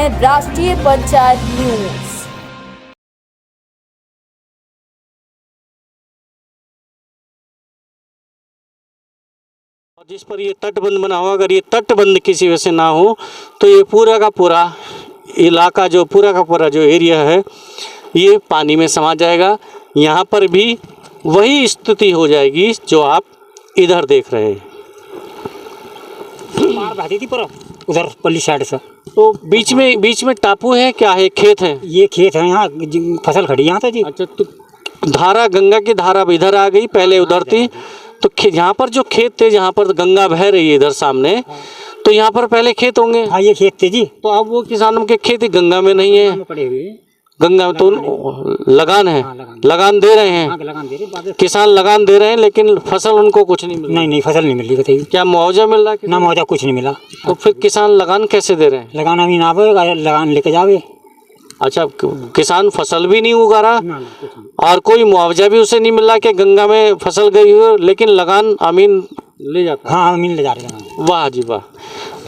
हैं राष्ट्रीय पंचायत न्यूज। जिस पर ये तटबंध बना हुआ, अगर ये तटबंध किसी वजह से ना हो तो ये पूरा का पूरा इलाका, जो पूरा का पूरा जो एरिया है, ये पानी में समा जाएगा। यहाँ पर भी वही स्थिति हो जाएगी जो आप इधर देख रहे हैं। मार बहती थी पर उधर पल्ली साइड से, तो बीच में टापू है, क्या है, खेत है? ये खेत है, यहाँ फसल खड़ी यहाँ था जी। अच्छा, तो धारा, गंगा की धारा अब इधर आ गई, पहले उधर थी। तो यहाँ पर जो खेत थे, जहाँ पर गंगा बह रही है इधर सामने, तो यहाँ पर पहले खेत होंगे। हाँ, ये खेत थे जी। तो अब वो किसानों के खेत गंगा में नहीं है, पड़े हुए गंगा में तो लगान है, लगान दे रहे हैं, लगान दे रहे, किसान लगान दे रहे हैं, लेकिन फसल उनको कुछ नहीं मिल रही। नहीं, फसल नहीं मिल रही। बताइए, क्या मुआवजा मिल रहा है? ना मुआवजा कुछ नहीं मिला। तो फिर किसान लगान कैसे दे रहे हैं? लगान अभी ना आवे, लगान लेके जावे। अच्छा, किसान फसल भी नहीं उगा रहा ना, और कोई मुआवजा भी उसे नहीं मिल रहा कि गंगा में फसल गई हो, लेकिन लगान अमीन ले जाता है। हाँ, अमीन ले जा रहे हैं। वाह जी वाह,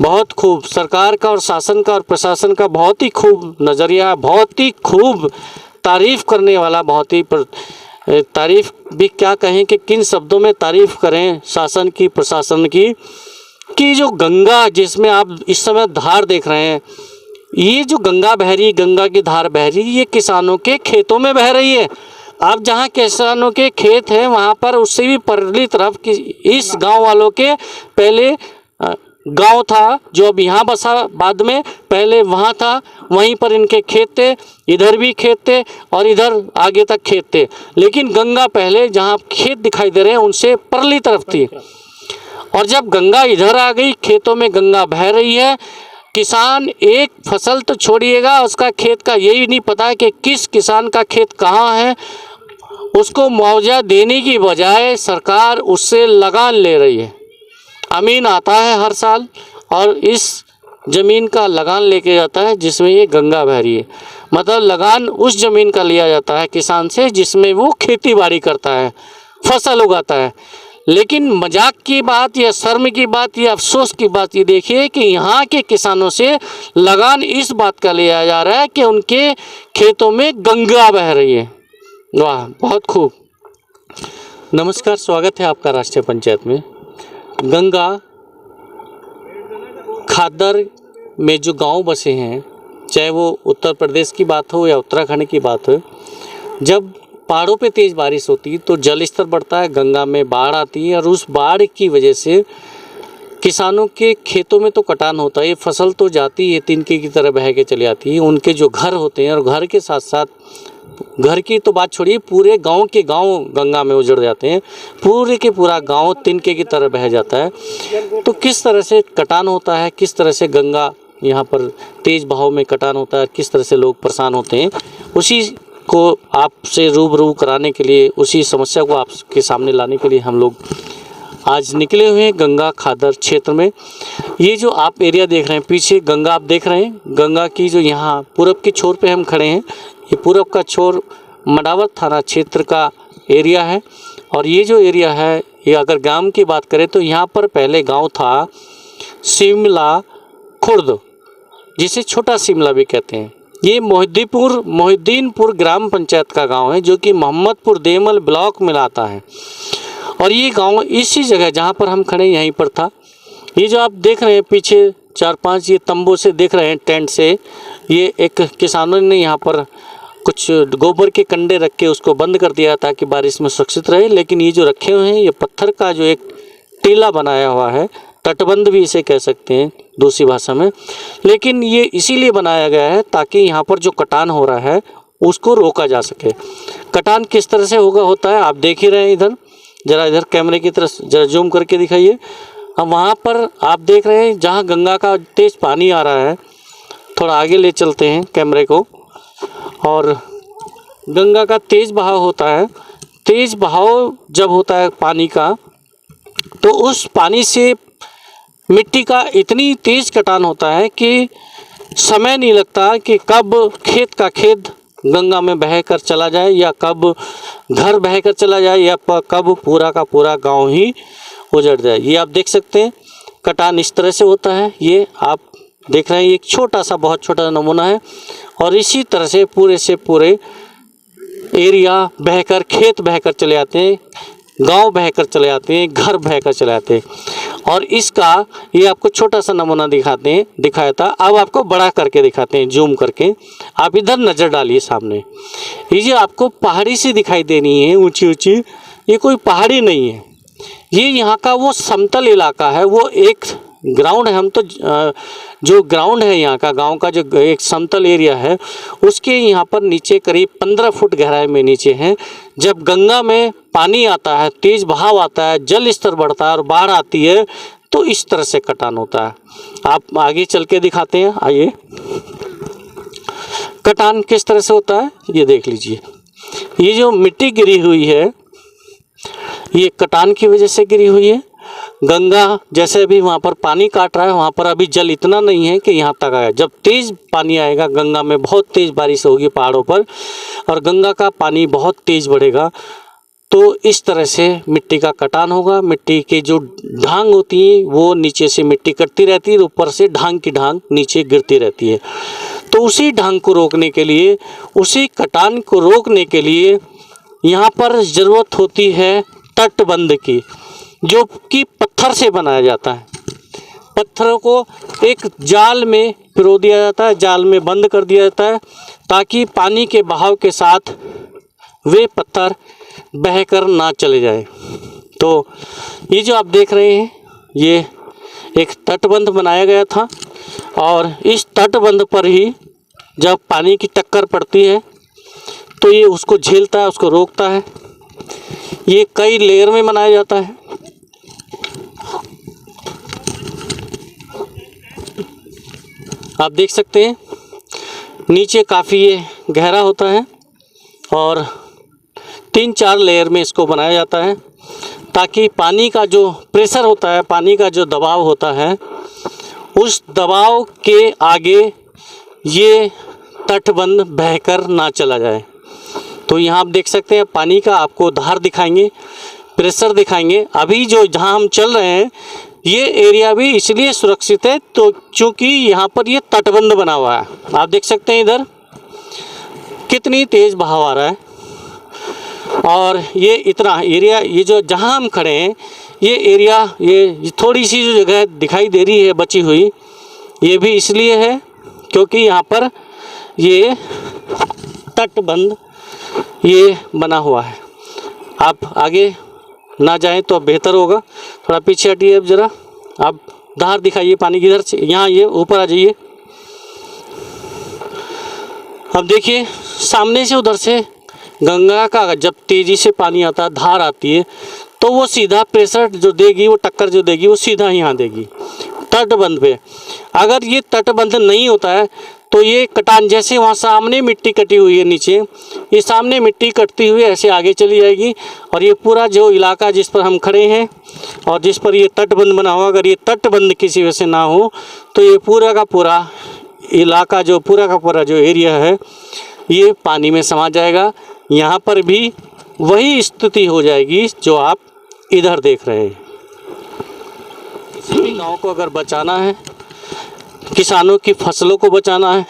बहुत खूब। सरकार का और शासन का और प्रशासन का बहुत ही खूब नज़रिया, बहुत ही खूब तारीफ करने वाला, बहुत ही तारीफ भी क्या कहें कि किन शब्दों में तारीफ करें शासन की, प्रशासन की, कि जो गंगा जिसमें आप इस समय धार देख रहे हैं, ये जो गंगा बह रही, गंगा की धार बह रही, ये किसानों के खेतों में बह रही है। अब जहाँ किसानों के खेत हैं वहाँ पर उससे भी परली तरफ कि इस गांव वालों के पहले गांव था, जो अब यहाँ बसा, बाद में पहले वहाँ था, वहीं पर इनके खेत थे, इधर भी खेत थे और इधर आगे तक खेत थे। लेकिन गंगा पहले जहाँ खेत दिखाई दे रहे हैं उनसे परली तरफ थी, और जब गंगा इधर आ गई, खेतों में गंगा बह रही है, किसान एक फसल तो छोड़िएगा, उसका खेत का यही नहीं पता कि किस किसान का खेत कहाँ है। उसको मुआवजा देने की बजाय सरकार उससे लगान ले रही है। अमीन आता है हर साल और इस ज़मीन का लगान लेके जाता है जिसमें ये गंगा बह रही है। मतलब लगान उस ज़मीन का लिया जाता है किसान से जिसमें वो खेती बाड़ी करता है, फसल उगाता है। लेकिन मजाक की बात या शर्म की बात या अफसोस की बात ये देखिए कि यहाँ के किसानों से लगान इस बात का लिया जा रहा है कि उनके खेतों में गंगा बह रही है। वाह, बहुत खूब। नमस्कार, स्वागत है आपका राष्ट्रीय पंचायत में। गंगा खादर में जो गांव बसे हैं, चाहे वो उत्तर प्रदेश की बात हो या उत्तराखंड की बात हो, जब पहाड़ों पे तेज़ बारिश होती है तो जल स्तर बढ़ता है, गंगा में बाढ़ आती है और उस बाढ़ की वजह से किसानों के खेतों में तो कटान होता है, फसल तो जाती है, तिनके की तरह बह के चली आती है। उनके जो घर होते हैं और घर के साथ साथ, घर की तो बात छोड़िए, पूरे गांव के गांव गंगा में उजड़ जाते हैं, पूरे के पूरा गांव तिनके की तरह बह जाता है। तो किस तरह से कटान होता है, किस तरह से गंगा यहाँ पर तेज़ बहाव में कटान होता है, किस तरह से लोग परेशान होते हैं, उसी को आपसे रूबरू कराने के लिए, उसी समस्या को आपके सामने लाने के लिए हम लोग आज निकले हुए हैं गंगा खादर क्षेत्र में। ये जो आप एरिया देख रहे हैं, पीछे गंगा आप देख रहे हैं, गंगा की जो यहाँ पूरब के छोर पे हम खड़े हैं, ये पूरब का छोर मडावर थाना क्षेत्र का एरिया है। और ये जो एरिया है, ये अगर गांव की बात करें तो यहाँ पर पहले गांव था शिमला खुर्द, जिसे छोटा शिमला भी कहते हैं। ये मोहिद्दीनपुर ग्राम पंचायत का गांव है, जो कि मोहम्मदपुर देमल ब्लॉक में आता है। और ये गांव इसी जगह जहां पर हम खड़े यहीं पर था। ये जो आप देख रहे हैं पीछे 4-5 ये तंबू से देख रहे हैं, टेंट से, ये एक किसानों ने यहाँ पर कुछ गोबर के कंडे रख के उसको बंद कर दिया ताकि बारिश में सुरक्षित रहे। लेकिन ये जो रखे हुए हैं, ये पत्थर का जो एक टीला बनाया हुआ है, तटबंध भी इसे कह सकते हैं दूसरी भाषा में, लेकिन ये इसीलिए बनाया गया है ताकि यहाँ पर जो कटान हो रहा है उसको रोका जा सके। कटान किस तरह से होता है आप देख ही रहे हैं। इधर ज़रा, इधर कैमरे की तरफ ज़रा जूम करके दिखाइए। हम वहाँ पर आप देख रहे हैं जहाँ गंगा का तेज़ पानी आ रहा है, थोड़ा आगे ले चलते हैं कैमरे को, और गंगा का तेज़ बहाव होता है। तेज़ बहाव जब होता है पानी का, तो उस पानी से मिट्टी का इतनी तेज़ कटान होता है कि समय नहीं लगता कि कब खेत का खेत गंगा में बहकर चला जाए, या कब घर बहकर चला जाए, या कब पूरा का पूरा गांव ही उजड़ जाए। ये आप देख सकते हैं, कटान इस तरह से होता है। ये आप देख रहे हैं, एक छोटा सा, बहुत छोटा नमूना है। और इसी तरह से पूरे एरिया बहकर, खेत बहकर चले आते हैं, गांव बहकर चले आते हैं, घर बहकर चले आते हैं। और इसका ये आपको छोटा सा नमूना दिखाया था, अब आपको बड़ा करके दिखाते हैं, जूम करके। आप इधर नज़र डालिए सामने, ये जो आपको पहाड़ी सी दिखाई दे रही है, ऊंची ऊंची, ये कोई पहाड़ी नहीं है, ये यहाँ का वो समतल इलाका है, वो एक ग्राउंड है। हम तो जो ग्राउंड है यहाँ का, गांव का जो एक समतल एरिया है, उसके यहाँ पर नीचे करीब 15 फुट गहराई में नीचे है। जब गंगा में पानी आता है, तेज़ बहाव आता है, जल स्तर बढ़ता है और बाढ़ आती है, तो इस तरह से कटान होता है। आप आगे चल के दिखाते हैं, आइए। कटान किस तरह से होता है ये देख लीजिए। ये जो मिट्टी गिरी हुई है, ये कटान की वजह से गिरी हुई है। गंगा जैसे भी वहाँ पर पानी काट रहा है, वहाँ पर अभी जल इतना नहीं है कि यहाँ तक आया। जब तेज़ पानी आएगा गंगा में, बहुत तेज़ बारिश होगी पहाड़ों पर, और गंगा का पानी बहुत तेज़ बढ़ेगा, तो इस तरह से मिट्टी का कटान होगा। मिट्टी की जो ढांग होती है वो नीचे से मिट्टी कटती रहती है, ऊपर से ढांग की ढांग नीचे गिरती रहती है। तो उसी ढांग को रोकने के लिए, उसी कटान को रोकने के लिए यहाँ पर ज़रूरत होती है तटबंध की, जो कि पत्थर से बनाया जाता है। पत्थरों को एक जाल में पिरो दिया जाता है, जाल में बंद कर दिया जाता है, ताकि पानी के बहाव के साथ वे पत्थर बहकर ना चले जाए। तो ये जो आप देख रहे हैं, ये एक तटबंध बनाया गया था, और इस तटबंध पर ही जब पानी की टक्कर पड़ती है तो ये उसको झेलता है, उसको रोकता है। ये कई लेयर में बनाया जाता है। आप देख सकते हैं नीचे काफ़ी ये गहरा होता है, और 3-4 लेयर में इसको बनाया जाता है, ताकि पानी का जो प्रेशर होता है, पानी का जो दबाव होता है, उस दबाव के आगे ये तटबंध बहकर ना चला जाए। तो यहाँ आप देख सकते हैं, पानी का आपको धार दिखाएंगे, प्रेशर दिखाएंगे। अभी जो जहाँ हम चल रहे हैं, ये एरिया भी इसलिए सुरक्षित है तो चूँकि यहाँ पर ये तटबंध बना हुआ है। आप देख सकते हैं इधर कितनी तेज़ बहाव आ रहा है, और ये इतना एरिया, ये जो जहाँ हम खड़े हैं, ये एरिया, ये थोड़ी सी जो जगह दिखाई दे रही है बची हुई, ये भी इसलिए है क्योंकि यहाँ पर ये तटबंध ये बना हुआ है। आप आगे ना जाएं तो बेहतर होगा, थोड़ा पीछे हटिए। अब ज़रा आप धार दिखाइए पानी की, इधर से यहाँ ये ऊपर आ जाइए। अब देखिए सामने से, उधर से गंगा का जब तेज़ी से पानी आता है, धार आती है, तो वो सीधा प्रेशर जो देगी, वो टक्कर जो देगी, वो सीधा यहाँ देगी तटबंध पे। अगर ये तटबंध नहीं होता है तो ये कटान, जैसे वहाँ सामने मिट्टी कटी हुई है नीचे, ये सामने मिट्टी कटती हुई ऐसे आगे चली जाएगी, और ये पूरा जो इलाका जिस पर हम खड़े हैं और जिस पर ये तटबंध बना हुआ, अगर ये तटबंध किसी वजह से ना हो तो ये पूरा का पूरा इलाका, जो पूरा का पूरा जो एरिया है, ये पानी में समा जाएगा। यहाँ पर भी वही स्थिति हो जाएगी जो आप इधर देख रहे हैं। किसी भी गाँव को अगर बचाना है, किसानों की फसलों को बचाना है,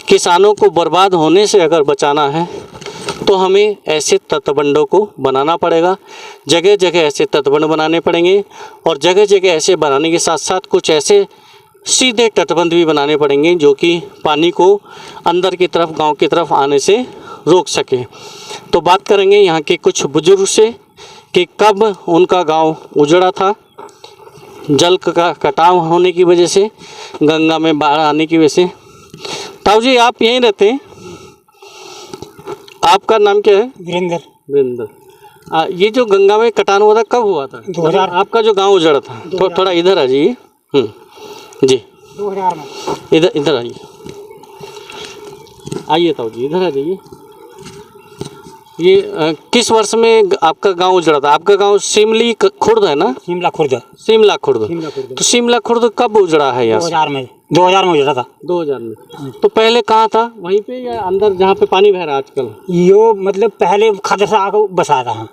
किसानों को बर्बाद होने से अगर बचाना है, तो हमें ऐसे तटबंधों को बनाना पड़ेगा। जगह जगह ऐसे तटबंध बनाने पड़ेंगे, और जगह जगह ऐसे बनाने के साथ साथ कुछ ऐसे सीधे तटबंध भी बनाने पड़ेंगे जो कि पानी को अंदर की तरफ, गांव की तरफ आने से रोक सके। तो बात करेंगे यहाँ के कुछ बुजुर्ग से कि कब उनका गांव उजड़ा था, जल का कटाव होने की वजह से, गंगा में बाढ़ आने की वजह से। ताऊ जी आप यहीं रहते हैं, आपका नाम क्या है? वीरेंद्र। ये जो गंगा में कटान हुआ था कब हुआ था? 2000। आपका जो गांव उजड़ा था, थोड़ा इधर आ जाइए। जी 2000 में। इधर आइए, आइए ताऊ जी इधर आ जाइए। ये किस वर्ष में आपका गांव उजड़ा था? आपका गांव शिमली खुर्द है ना? शिमला खुर्द। शिमला खुर्द। तो शिमला खुर्द कब उजड़ा है? यहाँ 2000 में। 2000 में उजड़ा था। 2000 में। तो पहले कहाँ था? वहीं पे या अंदर जहाँ पे पानी बह रहा है आजकल? यो मतलब पहले खदसा आकर बसा था।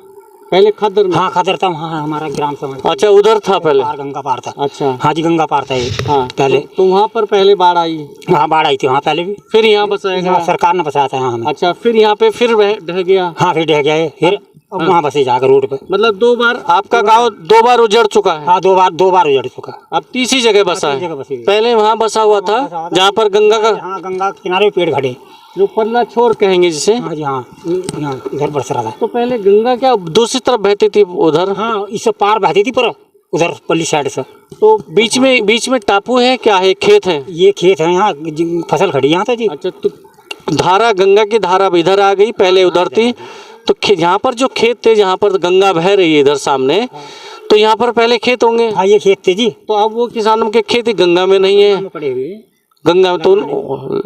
पहले खदर में? हाँ खदर था वहाँ हमारा ग्राम समझ। अच्छा, उधर था पहले? पार गंगा पार था। अच्छा, हाँ जी गंगा पार था ये। हाँ पहले तो वहाँ पर पहले बाढ़ आई? वहाँ बाढ़ आई थी वहाँ पहले भी। फिर यहाँ बसाया गया? सरकार ने बसाया था यहाँ हमें। अच्छा, फिर यहाँ पे फिर ढह गया? हाँ फिर ढह गया है, फिर अब वहाँ बसे जाकर रोड पे। मतलब 2 बार आपका गांव 2 बार उजड़ चुका है? हाँ 2 बार उजड़ चुका। अब तीसरी जगह बसा तीसरी है? जगह बसी हुई। पहले वहाँ बसा हुआ था जहाँ पर गंगा का, हाँ गंगा के किनारे पेड़ खड़े, जो पल्ला छोर कहेंगे जिसे। हाँ जी हाँ यहाँ इधर बरस रहा था। तो पहले गंगा क्या दूसरी तरफ बहती थी उधर? हाँ इससे पार बहती थी पर उधर पल्ली साइड से। तो बीच में टापू है, क्या है, खेत है? ये खेत है, यहाँ फसल खड़ी यहाँ था जी। अच्छा, तो धारा, गंगा की धारा अब इधर आ गई, पहले उधर थी। तो यहाँ पर जो खेत थे, जहाँ पर गंगा बह रही है इधर सामने, तो यहाँ पर पहले खेत होंगे? हाँ ये खेत थे जी। तो अब वो किसानों के खेत गंगा में नहीं है? पड़े हुए गंगा में तो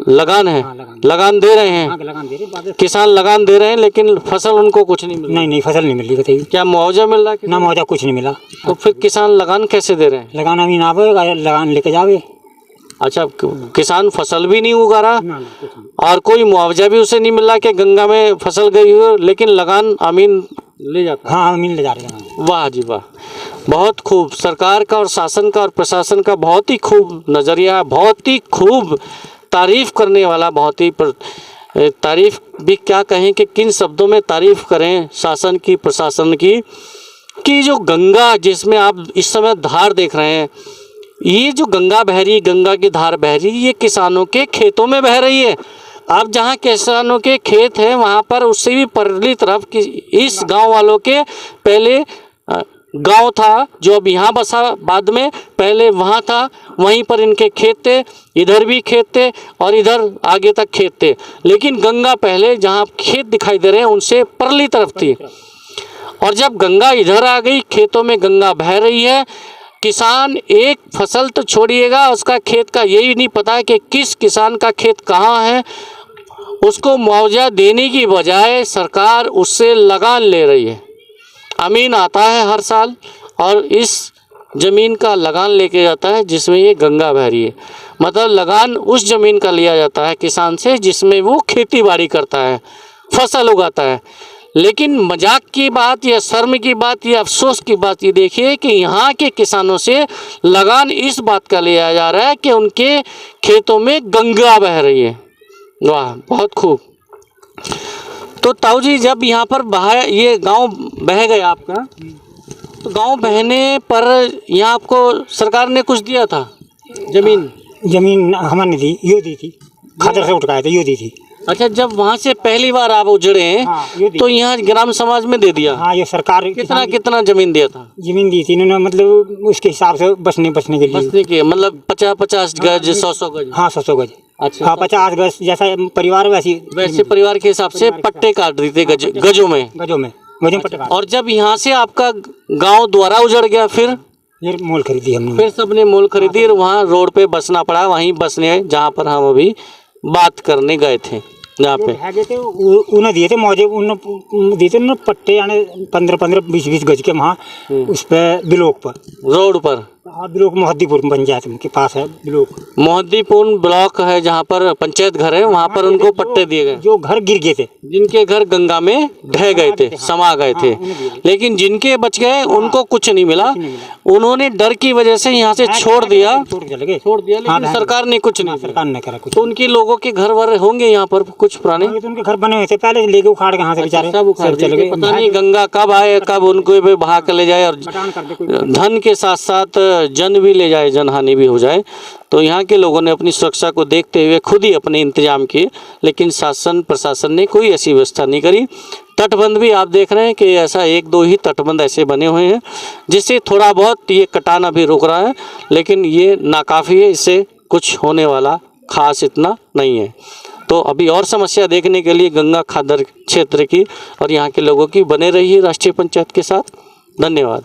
लगान है, लगान दे रहे हैं, लगान दे रहे, किसान लगान दे रहे हैं, लेकिन फसल उनको कुछ नहीं मिल रही? नहीं फसल नहीं मिल रही बताइए। क्या मुआवजा मिल रहा है? ना मुआवजा कुछ नहीं मिला। तो फिर किसान लगान कैसे दे रहे हैं? लगान अभी ना आवे, लगान लेके जावे। अच्छा, किसान फसल भी नहीं उगा रहा ना कुछ नहीं। और कोई मुआवजा भी उसे नहीं मिल रहा कि गंगा में फसल गई हो, लेकिन लगान अमीन ले जाता है? हाँ अमीन ले जा रहे हैं। वाह जी वाह, बहुत खूब। सरकार का और शासन का और प्रशासन का बहुत ही खूब नज़रिया, बहुत ही खूब तारीफ करने वाला, बहुत ही तारीफ भी क्या कहें कि किन शब्दों में तारीफ करें शासन की, प्रशासन की, कि जो गंगा जिसमें आप इस समय धार देख रहे हैं, ये जो गंगा बह रही, गंगा की धार बह रही, ये किसानों के खेतों में बह रही है। अब जहाँ किसानों के खेत हैं वहाँ पर उससे भी परली तरफ कि इस गांव वालों के पहले गांव था, जो अब यहाँ बसा बाद में, पहले वहाँ था, वहीं पर इनके खेत थे, इधर भी खेत थे और इधर आगे तक खेत थे। लेकिन गंगा पहले जहाँ खेत दिखाई दे रहे हैं उनसे परली तरफ थी, और जब गंगा इधर आ गई, खेतों में गंगा बह रही है, किसान एक फसल तो छोड़िएगा, उसका खेत का यही नहीं पता है कि किस किसान का खेत कहाँ है। उसको मुआवजा देने की बजाय सरकार उससे लगान ले रही है। अमीन आता है हर साल और इस ज़मीन का लगान लेके जाता है जिसमें ये गंगा बह रही है। मतलब लगान उस ज़मीन का लिया जाता है किसान से जिसमें वो खेती बाड़ी करता है, फसल उगाता है। लेकिन मजाक की बात या शर्म की बात या अफसोस की बात ये देखिए कि यहाँ के किसानों से लगान इस बात का लिया जा रहा है कि उनके खेतों में गंगा बह रही है। वाह, बहुत खूब। तो ताऊ जी, जब यहाँ पर ये गांव बह गया आपका, तो गांव बहने पर यहाँ आपको सरकार ने कुछ दिया था? जमीन हमारे दी, यो दी थी, खदर से उठकाए थे, यो दी थी। अच्छा, जब वहाँ से पहली बार आप उजड़े हैं, हाँ, तो यहाँ ग्राम समाज में दे दिया? हाँ ये सरकार कितना जमीन दिया था? जमीन दी थी इन्होंने, मतलब उसके हिसाब से बसने के लिए। बसने के मतलब 50-50 गज, 100 गज? हाँ 100 गज। अच्छा, हाँ 50 गज, जैसा परिवार वैसे परिवार के हिसाब से पट्टे काट देते गजों में पट्टे काट। और जब यहाँ से आपका गांव दोबारा उजड़ गया, फिर मोल खरीदी हमने। फिर सबने मोल खरीदी और वहाँ रोड पे बसना पड़ा, वहीं बसने जहाँ पर हम अभी बात करने गए थे, जहाँ पे उन्हें दिए थे मौजे, उन्हें दिए थे उन्होंने पट्टे, यानी 15-15, 20-20 गज के वहाँ उस पर ब्लॉक पर, रोड पर। हाँ ब्लॉक मोहद्दीपुर पंचायत के पास है ब्लॉक। मोहद्दीपुर ब्लॉक है जहाँ पर पंचायत घर है, वहाँ पर उनको पट्टे दिए गए। जो घर गिर गए थे, जिनके घर गंगा में ढह गए थे, समा गए थे, लेकिन जिनके बच गए उनको कुछ नहीं मिला। उन्होंने डर की वजह से यहाँ से छोड़ दिया, लेकिन सरकार ने कुछ नहीं, सरकार ने करा कुछ। तो उनके लोगों के घर वर होंगे यहाँ पर कुछ पुराने? उनके घर बने हुए थे पहले, लेके उखाड़ के यहाँ से बेचारे सब उखाड़ चले गए। पता नहीं गंगा कब आए, कब उनको भी बहा कर ले जाए और धन के साथ साथ जन भी ले जाए, जनहानि भी हो जाए। तो यहाँ के लोगों ने अपनी सुरक्षा को देखते हुए खुद ही अपने इंतजाम किए, लेकिन शासन प्रशासन ने कोई ऐसी व्यवस्था नहीं करी। तटबंध भी आप देख रहे हैं कि ऐसा 1-2 ही तटबंध ऐसे बने हुए हैं जिससे थोड़ा बहुत ये कटान अभी रुक रहा है, लेकिन ये नाकाफ़ी है, इससे कुछ होने वाला खास इतना नहीं है। तो अभी और समस्या देखने के लिए गंगा खादर क्षेत्र की और यहाँ के लोगों की बने रहिए राष्ट्रीय पंचायत के साथ। धन्यवाद।